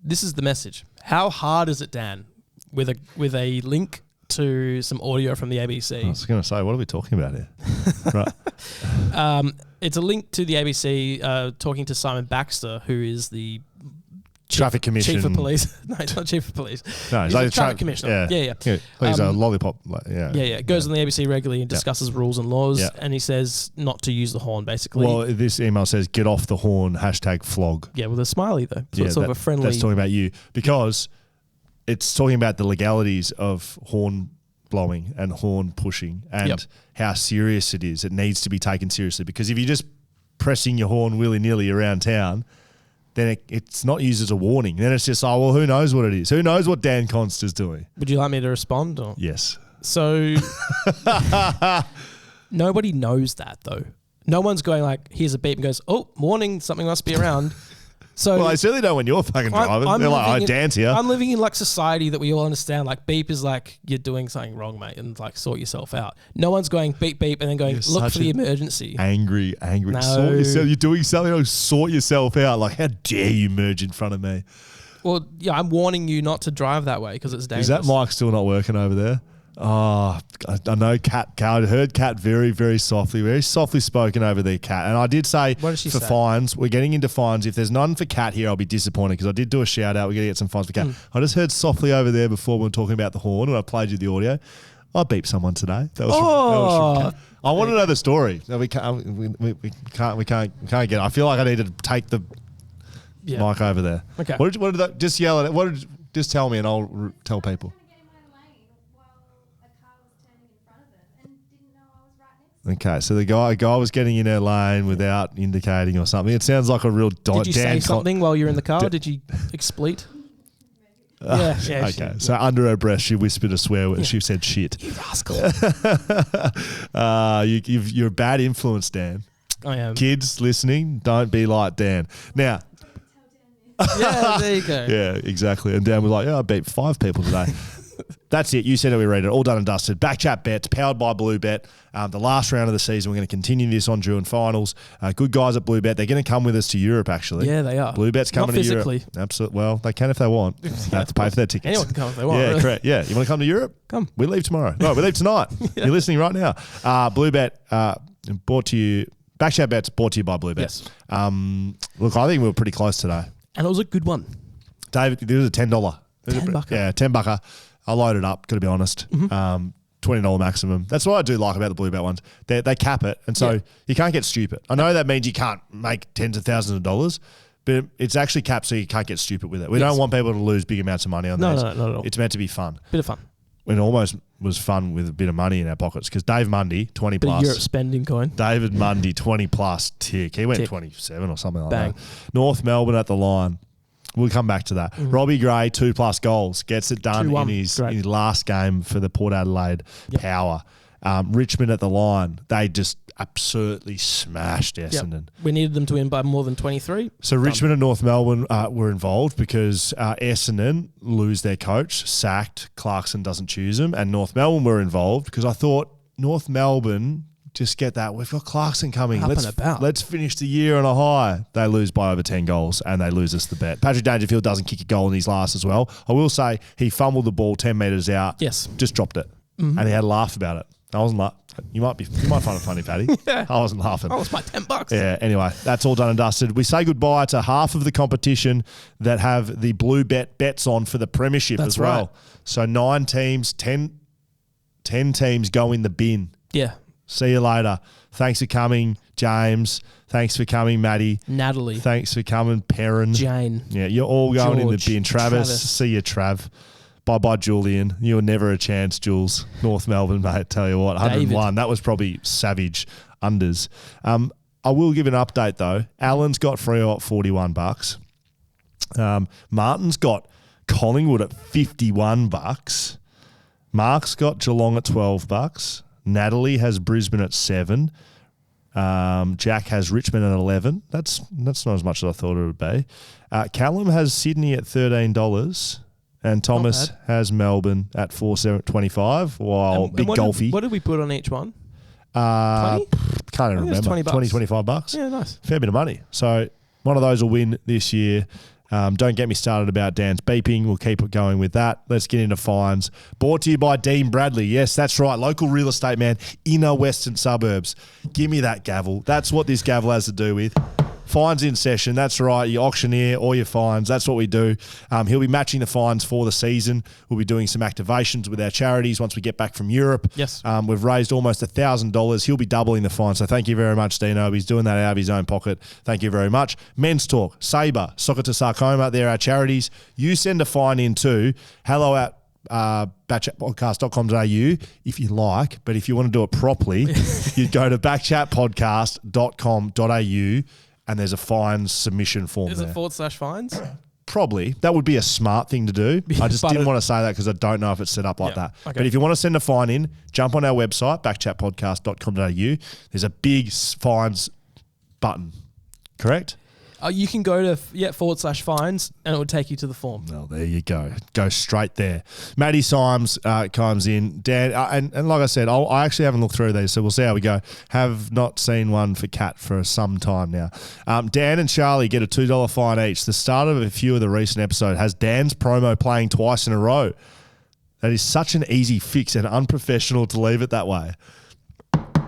This is the message. How hard is it, Dan? With a link to some audio from the ABC. I was going to say, what are we talking about here? Right. It's a link to the ABC talking to Simon Baxter, who is the Traffic Commission. Chief of Police. No, he's not Chief of Police. No, he's like Traffic Commissioner. Yeah. He's a lollipop. Yeah. Goes on the ABC regularly and discusses rules and laws, and he says not to use the horn, basically. Well, this email says, get off the horn, #flog. Yeah, with a smiley, though. So it's sort of a friendly... That's talking about you, because it's talking about the legalities of horn blowing and horn pushing and how serious it is. It needs to be taken seriously, because if you're just pressing your horn willy-nilly around town, then it's not used as a warning. Then it's just, who knows what it is? Who knows what Dan Const is doing? Would you like me to respond? Or? Yes. So nobody knows that, though. No one's going like, here's a beep and goes, oh, warning, something must be around. So well, I certainly know when you're fucking driving. They're like, Dan's here. I'm living in like society that we all understand. Like beep is like you're doing something wrong, mate, and like sort yourself out. No one's going beep beep and then going look for the emergency. Angry. No. Sort yourself. You're doing something. Sort yourself out. Like, how dare you merge in front of me? Well, yeah, I'm warning you not to drive that way because it's dangerous. Is that mic still not working over there? Oh, I know Kat. I heard Kat very, very softly spoken over there, Kat. And I did say for fines, we're getting into fines. If there's none for Kat here, I'll be disappointed, because I did do a shout out. We're going to get some fines for Kat. I just heard softly over there before we were talking about the horn, and I played you the audio. I beeped someone today. That was from Kat. I want to know the story. We can't get it. I feel like I need to take the mic over there. Okay. What did that? Just yell at it. Just tell me, and I'll tell people. Okay, so the guy was getting in her lane without indicating or something. It sounds like a real... Did you say something while you're in the car? Did you expleet? Yeah. Okay, so under her breath, she whispered a swear word. She said shit. You rascal. You're a bad influence, Dan. I am. Kids listening, don't be like Dan. Now... yeah, there you go. Yeah, exactly. And Dan was like, I beat 5 people today. That's it. You said it. We read it. All done and dusted. BackChat bets powered by Bluebet. The last round of the season. We're going to continue this on Drew and Finals. Good guys at Bluebet. They're going to come with us to Europe, actually. Yeah, they are. Bluebet's coming to Europe. Absolutely. Well, they can if they want. They have to pay for their tickets. Anyone can come if they want. Yeah, correct. Yeah. You want to come to Europe? Come. We leave tomorrow. No, we leave tonight. You're listening right now. Bluebet brought to you. BackChat bets brought to you by Bluebet. Yes. Look, I think we were pretty close today. And it was a good one. David, there was a $10. $10. Yeah, $10. I loaded up, got to be honest. $20 maximum. That's what I do like about the Bluebet ones. They cap it, and so you can't get stupid. I know that means you can't make tens of thousands of dollars, but it's actually capped so you can't get stupid with it. We don't want people to lose big amounts of money on those. No, not at all. It's meant to be fun. Bit of fun. It almost was fun with a bit of money in our pockets, because Dave Mundy, 20 bit plus. Europe spending coin. David Mundy, 20 plus tick. He went 27 or something like that. North Melbourne at the line. We'll come back to that. Robbie Gray, 2+ goals, gets it done in his last game for the Port Adelaide Power. Richmond at the line, they just absolutely smashed Essendon. Yep. We needed them to win by more than 23. So Richmond and North Melbourne were involved because Essendon lose their coach, sacked, Clarkson doesn't choose him, and North Melbourne were involved because I thought North Melbourne just get that. We've got Clarkson coming. Up and about. Let's finish the year on a high. They lose by over 10 goals and they lose us the bet. Patrick Dangerfield doesn't kick a goal in his last as well. I will say he fumbled the ball 10 metres out. Yes. Just dropped it. And he had a laugh about it. I wasn't like, you might find it funny, Paddy. Yeah. I wasn't laughing. I lost my $10. Yeah, anyway, that's all done and dusted. We say goodbye to half of the competition that have the blue bets on for the premiership as well. Right. So 9 teams, 10 teams go in the bin. Yeah. See you later. Thanks for coming, James. Thanks for coming, Maddie. Natalie. Thanks for coming, Perrin. Jane. Yeah, you're all going George. in the bin. Travis. See you, Trav. Bye-bye, Julian. You were never a chance, Jules. North Melbourne, mate. Tell you what, 101. David. That was probably savage unders. I will give an update, though. Alan's got Freo at $41. Martin's got Collingwood at $51. Mark's got Geelong at $12. Natalie has Brisbane at 7. Jack has Richmond at 11. That's not as much as I thought it would be. Callum has Sydney at $13. And Thomas has Melbourne at $4.25, while Big Golfy. What did we put on each one? 20? Can't even remember. $20. $25. Yeah, nice. Fair bit of money. So one of those will win this year. Don't get me started about Dan's beeping. We'll keep it going with that. Let's get into fines. Brought to you by Dean Bradley. Yes, that's right. Local real estate man, inner western suburbs. Give me that gavel. That's what this gavel has to do with. Fines in session. That's right. You auctioneer all your fines. That's what we do. He'll be matching the fines for the season. We'll be doing some activations with our charities once we get back from Europe. Yes. We've raised almost $1,000. He'll be doubling the fine. So thank you very much, Dino. He's doing that out of his own pocket. Thank you very much. Men's Talk, Sabre, Soccer to Sarcoma. They're our charities. You send a fine in too. Hello at backchatpodcast.com.au if you like, but if you want to do it properly, you'd go to backchatpodcast.com.au and there's a fines submission form there. Is it /fines? Probably. That would be a smart thing to do. I just didn't want to say that because I don't know if it's set up like that. Okay. But if you want to send a fine in, jump on our website, backchatpodcast.com.au. There's a big fines button. Correct? You can go to /fines and it would take you to the form. Well, there you go. Go straight there. Matty Symes comes in. Dan, and like I said, I actually haven't looked through these, so we'll see how we go. Have not seen one for Cat for some time now. Dan and Charlie get a $2 fine each. The start of a few of the recent episodes has Dan's promo playing twice in a row. That is such an easy fix and unprofessional to leave it that way.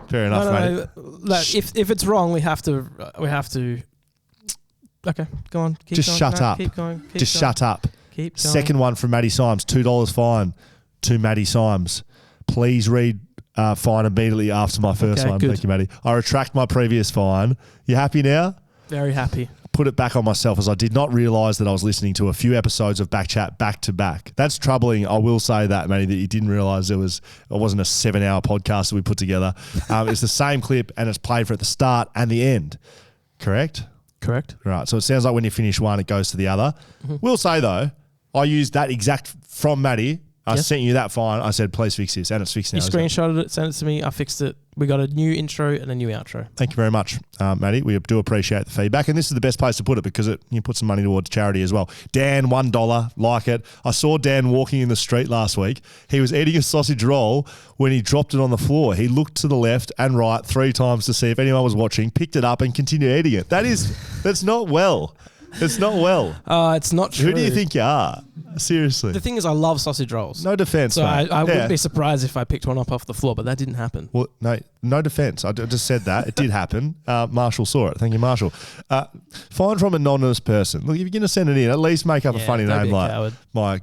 Fair enough, Matty. No, if it's wrong, we have to. Okay, go on. Just shut up. Keep going. Just shut up. Keep going. Second one from Matty Symes, $2 fine to Matty Symes. Please read fine immediately after my first one. Good. Thank you, Matty. I retract my previous fine. You happy now? Very happy. Put it back on myself as I did not realise that I was listening to a few episodes of BackChat back to back. That's troubling. I will say that, Matty, that you didn't realise it wasn't a 7-hour podcast that we put together. It's the same clip and it's played for at the start and the end. Correct? Correct. Right. So it sounds like when you finish one, it goes to the other. Mm-hmm. We'll say, though, I used that exact from Matty. I sent you that fine. I said, please fix this. And it's fixed now. You screenshotted it, sent it to me. I fixed it. We got a new intro and a new outro. Thank you very much, Matty. We do appreciate the feedback. And this is the best place to put it because you put some money towards charity as well. Dan, $1. Like it. I saw Dan walking in the street last week. He was eating a sausage roll when he dropped it on the floor. He looked to the left and right 3 times to see if anyone was watching, picked it up and continued eating it. That's not well. It's not well. It's not true. Who do you think you are? Seriously. The thing is, I love sausage rolls. No defense, so mate. I wouldn't be surprised if I picked one up off the floor, but that didn't happen. Well, no defense. I just said that. It did happen. Marshall saw it. Thank you, Marshall. Fine from an anonymous person. Look, if you're going to send it in, at least make up a funny name like my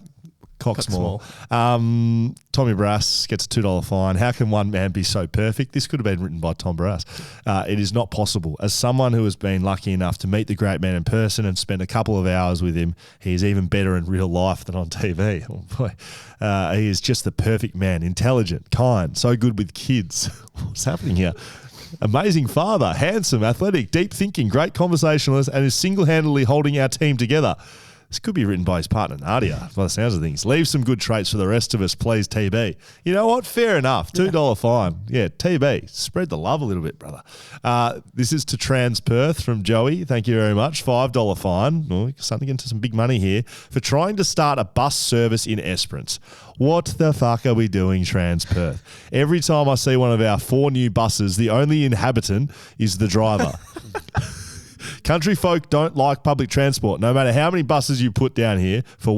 Cocksmall. Tommy Barrass gets a $2 fine. How can one man be so perfect? This could have been written by Tom Barrass. It is not possible. As someone who has been lucky enough to meet the great man in person and spend a couple of hours with him, he is even better in real life than on TV. Oh boy. He is just the perfect man. Intelligent, kind, so good with kids. What's happening here? Amazing father, handsome, athletic, deep thinking, great conversationalist, and is single-handedly holding our team together. This could be written by his partner, Nadia, by the sounds of things. Leave some good traits for the rest of us, please, TB. You know what? Fair enough. $2 fine. Yeah, TB. Spread the love a little bit, brother. This is to Trans Perth from Joey. Thank you very much. $5 fine. Oh, starting into some big money here for trying to start a bus service in Esperance. What the fuck are we doing, Trans Perth? Every time I see one of our 4 new buses, the only inhabitant is the driver. Country folk don't like public transport. No matter how many buses you put down here, for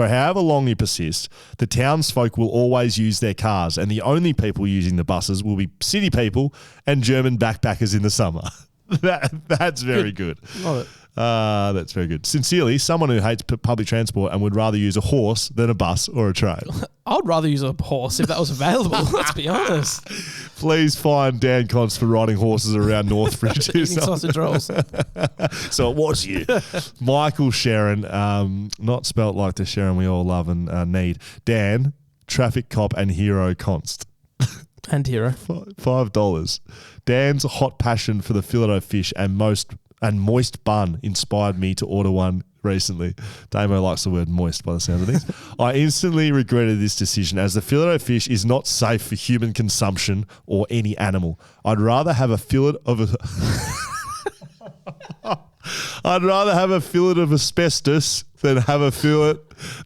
however long you persist, the townsfolk will always use their cars, and the only people using the buses will be city people and German backpackers in the summer. That's very good. Love it. That's very good. Sincerely, someone who hates public transport and would rather use a horse than a bus or a train. I'd rather use a horse if that was available, let's be honest. Please find Dan Const for riding horses around Northbridge. Eating sausage rolls. So it was you. Michael Sharon, not spelt like the Sharon we all love and need. Dan, traffic cop and hero Const. And hero. $5. Dan's hot passion for the fillet of fish and moist bun inspired me to order one recently. Damo likes the word moist by the sound of things. I instantly regretted this decision as the fillet of fish is not safe for human consumption or any animal. I'd rather have a fillet of asbestos than have a fillet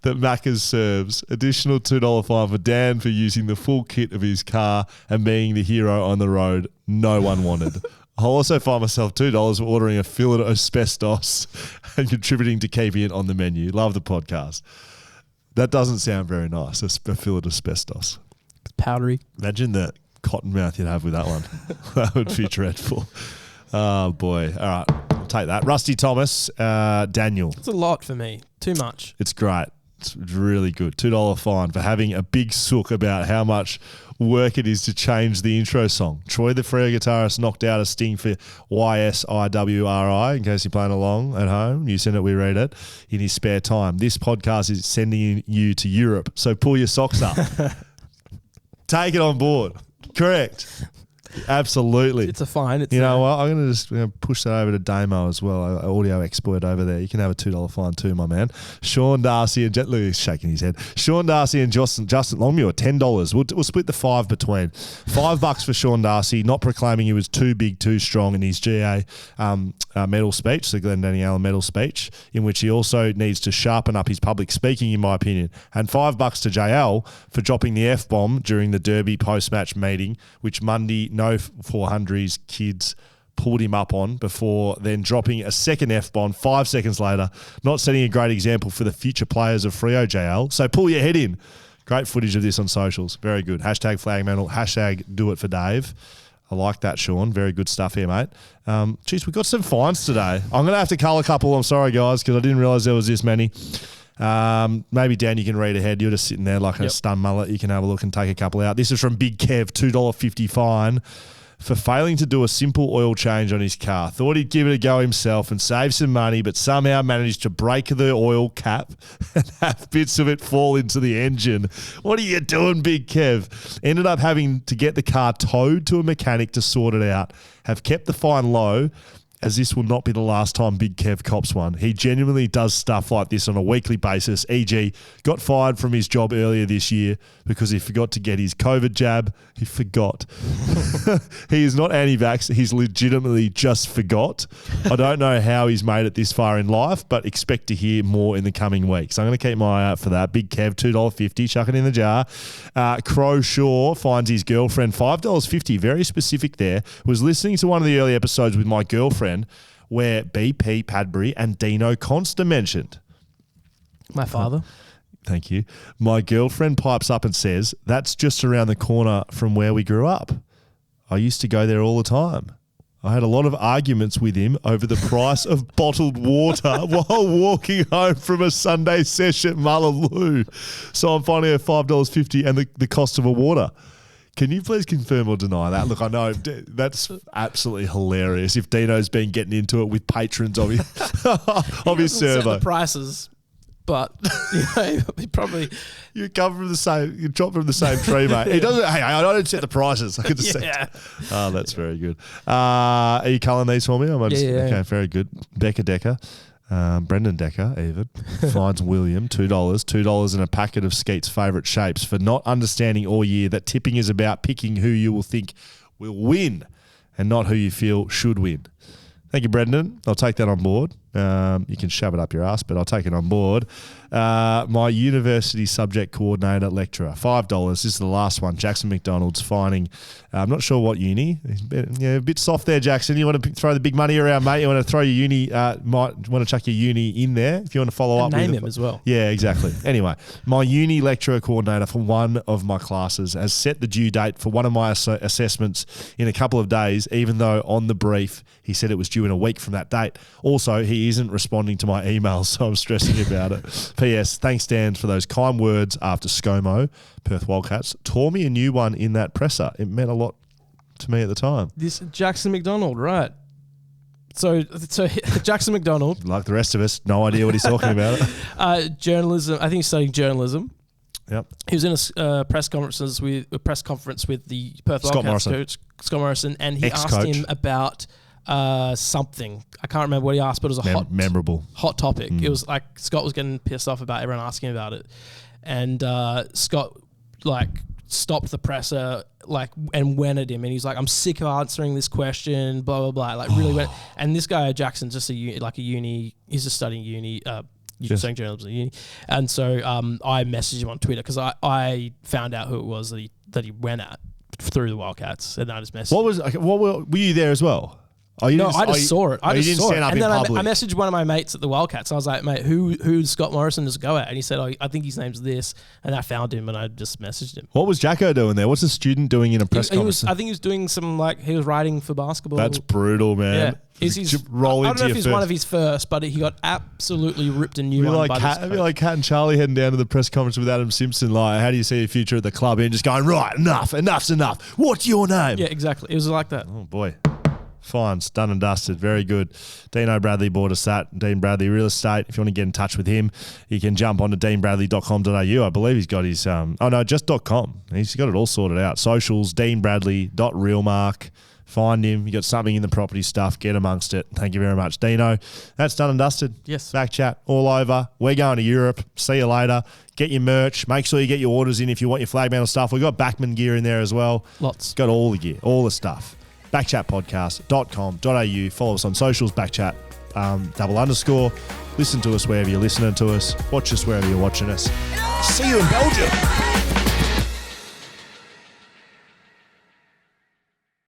that Macca's serves. Additional $2 fine for Dan for using the full kit of his car and being the hero on the road no one wanted. I'll also find myself $2 for ordering a fillet of asbestos and contributing to keeping it on the menu. Love the podcast. That doesn't sound very nice, a fillet of asbestos. It's powdery. Imagine the cotton mouth you'd have with that one. That would be dreadful. Oh, boy. All right, I'll take that. Rusty Thomas, Daniel. It's a lot for me. Too much. It's great. It's really good. $2 fine for having a big sook about how much work it is to change the intro song. Troy, the Freo guitarist, knocked out a sting for YSIWRI, in case you're playing along at home. You send it, we read it, in his spare time. This podcast is sending you to Europe, so pull your socks up. Take it on board. Correct. Absolutely. It's a fine. You know what? I'm going to just push that over to Damo as well, our audio expert over there. You can have a $2 fine too, my man. Sean Darcy and look, he's shaking his head. Sean Darcy and Justin Longmuir, $10. We'll split the 5 between. $5 for Sean Darcy, not proclaiming he was too big, too strong in his GA medal speech, the Glenn Daniela medal speech, in which he also needs to sharpen up his public speaking, in my opinion. And $5 to JL for dropping the F-bomb during the Derby post-match meeting, which Monday, no 400s kids pulled him up on before then dropping a second F-bomb 5 seconds later, not setting a great example for the future players of Freo JL. So pull your head in. Great footage of this on socials. Very good. Hashtag flag medal. Hashtag do it for Dave. I like that, Sean. Very good stuff here, mate. Geez, we've got some fines today. I'm going to have to cull a couple. I'm sorry, guys, because I didn't realise there was this many. Maybe, Dan, you can read ahead. You're just sitting there like a stun mullet. You can have a look and take a couple out. This is from Big Kev, $2.50 fine for failing to do a simple oil change on his car. Thought he'd give it a go himself and save some money, but somehow managed to break the oil cap and have bits of it fall into the engine. What are you doing, Big Kev? Ended up having to get the car towed to a mechanic to sort it out. Have kept the fine low, as this will not be the last time Big Kev cops one. He genuinely does stuff like this on a weekly basis, e.g. got fired from his job earlier this year because he forgot to get his COVID jab. He forgot. He is not anti-vax. He's legitimately just forgot. I don't know how he's made it this far in life, but expect to hear more in the coming weeks. I'm going to keep my eye out for that. Big Kev, $2.50, chuck it in the jar. Crow Shaw finds his girlfriend $5.50, very specific there. Was listening to one of the early episodes with my girlfriend where BP Padbury and Dino Const are mentioned. My father. Thank you. My girlfriend pipes up and says, that's just around the corner from where we grew up. I used to go there all the time. I had a lot of arguments with him over the price of bottled water while walking home from a Sunday sesh at Mullaloo. So I'm finding her $5.50 and the cost of a water. Can you please confirm or deny that? Look, I know that's absolutely hilarious if Dino's been getting into it with patrons of his, of his servo. Set the prices, but he probably... You come from the same, you drop from the same tree, mate. He doesn't. Hey, I don't set the prices. I can just say. Oh, that's very good. Are you culling these for me? Yeah. Okay, very good. Becca Decker. Brendan Decker even fines William $2 and a packet of Skeet's favourite shapes for not understanding all year that tipping is about picking who you will think will win and not who you feel should win. Thank you, Brendan. I'll take that on board. You can shove it up your ass, but I'll take it on board. My university subject coordinator lecturer, $5. This is the last one. Jackson McDonald's fining. I'm not sure what uni. A bit soft there, Jackson. You want to throw the big money around, mate? You want to throw your uni? Might want to chuck your uni in there if you want to follow up. Name him as well. Yeah, exactly. Anyway, my uni lecturer coordinator for one of my classes has set the due date for one of my assessments in a couple of days, even though on the brief he said it was due in a week from that date. Also, he isn't responding to my emails, so I'm stressing about it. P.S. Thanks, Dan, for those kind words after ScoMo, Perth Wildcats, tore me a new one in that presser. It meant a lot to me at the time. This Jackson McDonald, right? So Jackson McDonald, like the rest of us, no idea what he's talking about. Journalism. I think he's studying journalism. Yep. He was in a press conference with the Perth Wildcats coach, Scott Morrison, and he asked him about something. I can't remember what he asked, but it was a memorable hot topic. It was like Scott was getting pissed off about everyone asking about it, and Scott stopped the presser and went at him, and he's like, "I'm sick of answering this question." Blah blah blah. Really went. And this guy Jackson's just a uni. He's just studying uni. Studying journalism at uni, and so I messaged him on Twitter because I found out who it was that he went at through the Wildcats, and I just messaged. Were you there as well? I just saw it. I just saw it. And then I messaged one of my mates at the Wildcats. I was like, mate, who Scott Morrison does go at? And he said, I think his name's this. And I found him and I just messaged him. What was Jacko doing there? What's a student doing in a press conference? I think he was doing some, he was writing for basketball. That's brutal, man. Yeah. I don't know if he's one of his first, but he got absolutely ripped a new one by this coach. Like Kat and Charlie heading down to the press conference with Adam Simpson. Like, how do you see your future at the club? And just going, right, enough's enough. What's your name? Yeah, exactly. It was like that. Oh, boy. Fines, done and dusted. Very good. Dino Bradley bought us that. Dean Bradley Real Estate. If you want to get in touch with him, you can jump onto deanbradley.com.au. I believe he's got his, just .com. He's got it all sorted out. Socials, deanbradley.realmark. Find him. You got something in the property stuff. Get amongst it. Thank you very much, Dino. That's done and dusted. Yes. BackChat all over. We're going to Europe. See you later. Get your merch. Make sure you get your orders in if you want your flag mantle stuff. We've got Backman gear in there as well. Lots. Got all the gear, all the stuff. backchatpodcast.com.au. Follow us on socials, backchat _. Listen to us wherever you're listening to us. Watch us wherever you're watching us. See you in Belgium.